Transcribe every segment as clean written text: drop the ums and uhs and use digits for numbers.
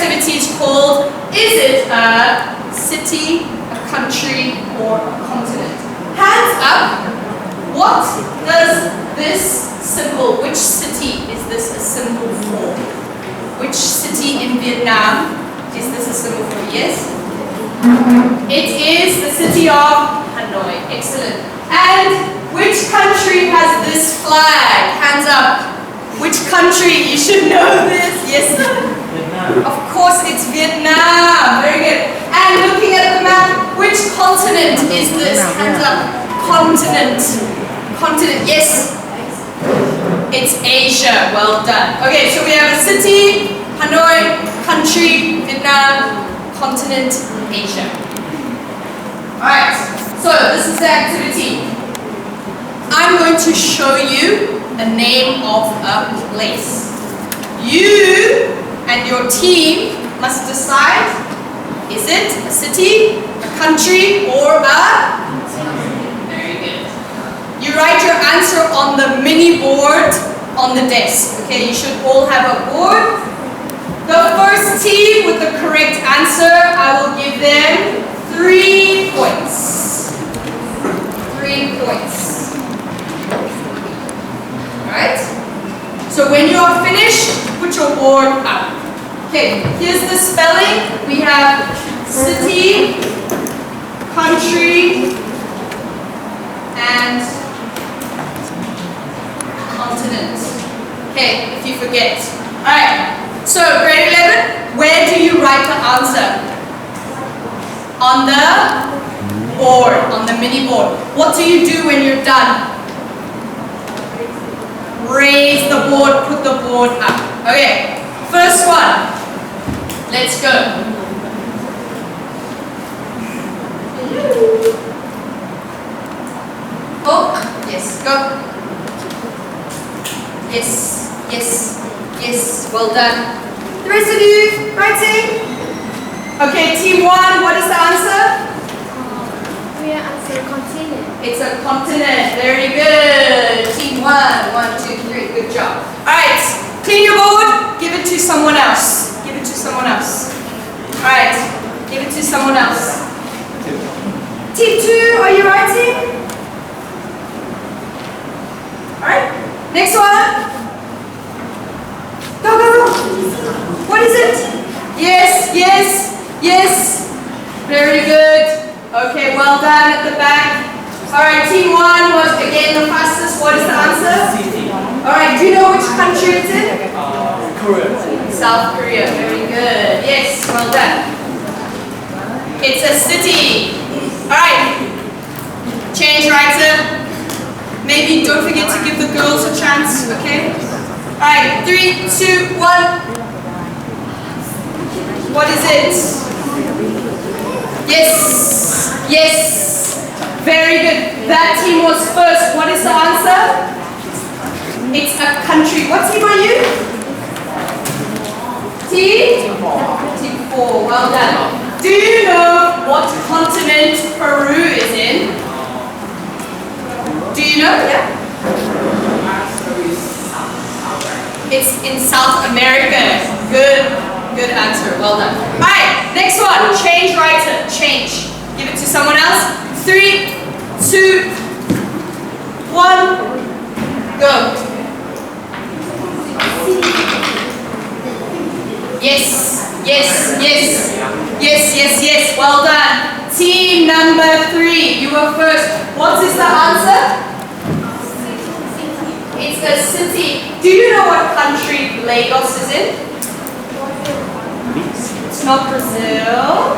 activity is called, is it a city, a country, or a continent? Hands up. What does this symbol, which city is this a symbol for? Which city in Vietnam is this a symbol for? Yes? It is the city of Hanoi. Excellent. And which country has this flag? Hands up. Which country? You should know this. Yes? Vietnam. Of course, it's Vietnam. Very good. And looking at the map, which continent is this? Hands up. Continent. Continent. Yes. It's Asia. Well done. Okay, so we have a city, Hanoi, country, Vietnam, continent, Asia. Alright, so this is the activity. I'm going to show you a name of a place. You and your team must decide, is it a city, a country, or a... Very good. You write your answer on the mini board on the desk. Okay, you should all have a board. The first team with the correct answer, I will give them 3 points. 3 points. Alright? So when you are finished, put your board up. Okay, here's the spelling. We have city, country, and continent. Okay, if you forget. Alright. So, grade 11, where do you write the answer? On the board, on the mini board. What do you do when you're done? Raise the board, put the board up. Okay, first one. Let's go. Oh, yes, go. Yes, yes. Yes, well done. The rest of you, writing? Okay, team 1, what is the answer? We answer continent. It's a continent, very good. Team 1, 1, 2, 3, good job. Alright, clean your board, give it to someone else. Give it to someone else. Alright, give it to someone else. Team 2, are you writing? Alright, next one. Go, go, go. What is it? Yes, yes, yes. Very good. Okay, well done at the back. Alright, team 1 was again the fastest. What is the answer? Alright, do you know which country it's in? Korea. South Korea. Very good. Yes, well done. It's a city. Alright. Change writer. Maybe don't forget to give the girls a chance, okay? Alright, 3, 2, 1. What is it? Yes, yes. Very good. That team was first. What is the answer? It's a country. What team are you? Team 4. Well done. Do you know what continent Peru is in? Do you know? Yeah? It's in South America. Good answer. Well done. Alright, next one. Change writer. Change. Give it to someone else. 3, 2, 1. Go. Yes, yes, yes. Yes, yes, yes. Well done. Team number 3. You were first. What is the answer? It's a city. Do you know what country Lagos is in? It's not Brazil.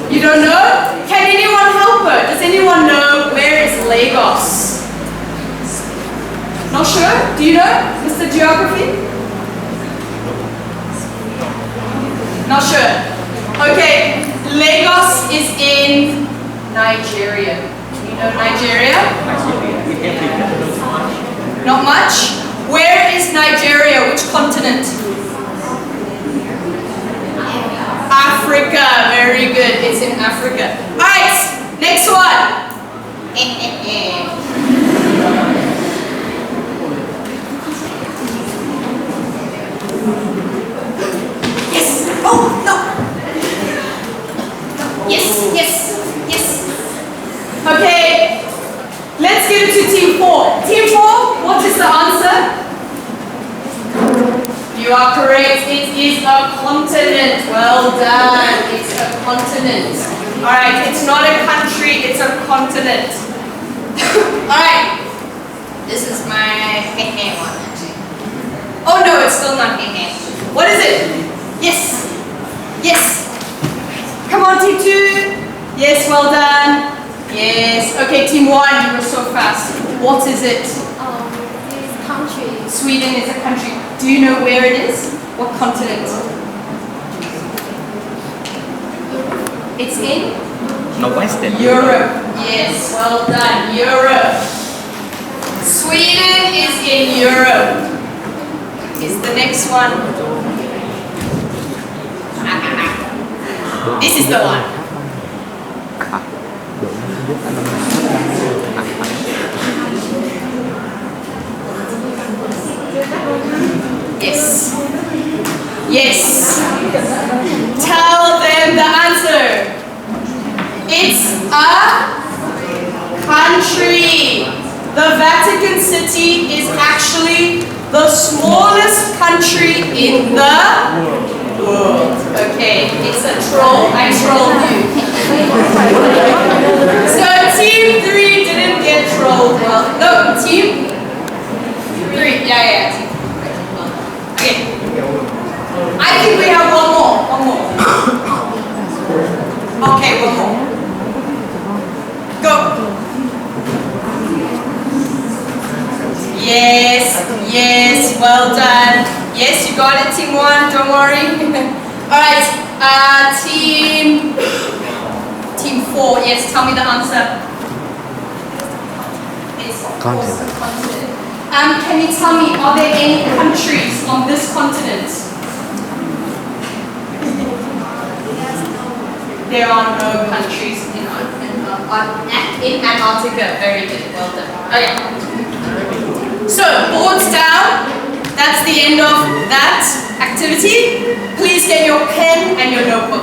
You don't know? Can anyone help her? Does anyone know where is Lagos? Not sure? Do you know, Mr. Geography? Not sure. Okay, Lagos is in Nigeria. Do you know Nigeria? Not much? Where is Nigeria? Which continent? Africa. Very good. It's in Africa. Alright, next one. Yes. Oh, You are correct. It is a continent. Well done. It's a continent. Alright, it's not a country, it's a continent. Alright. This is my one actually. Oh no, it's still not What is it? Yes. Yes. Come on, team 2. Yes, well done. Yes. Okay, team 1, you were so fast. What is it? This country. Sweden is a country. Do you know where it is? What continent? It's in Northwestern Europe. Yes, well done. Europe. Sweden is in Europe. Is the next one. This is the one. Yes. Yes. Tell them the answer. It's a country. The Vatican City is actually the smallest country in the world. Okay, it's a troll. I trolled you. So team 3 didn't get trolled. Well, no, team 3. Yeah. Okay. I think we have one more. Okay, one more. Go. Yes, well done. Yes, you got it, team 1, don't worry. Alright, team 4, yes, tell me the answer. It's Continent. continent. Can you tell me, are there any countries on this continent? There are no countries in Antarctica. Very good, well done. Okay. So, boards down. That's the end of that activity. Please get your pen and your notebook.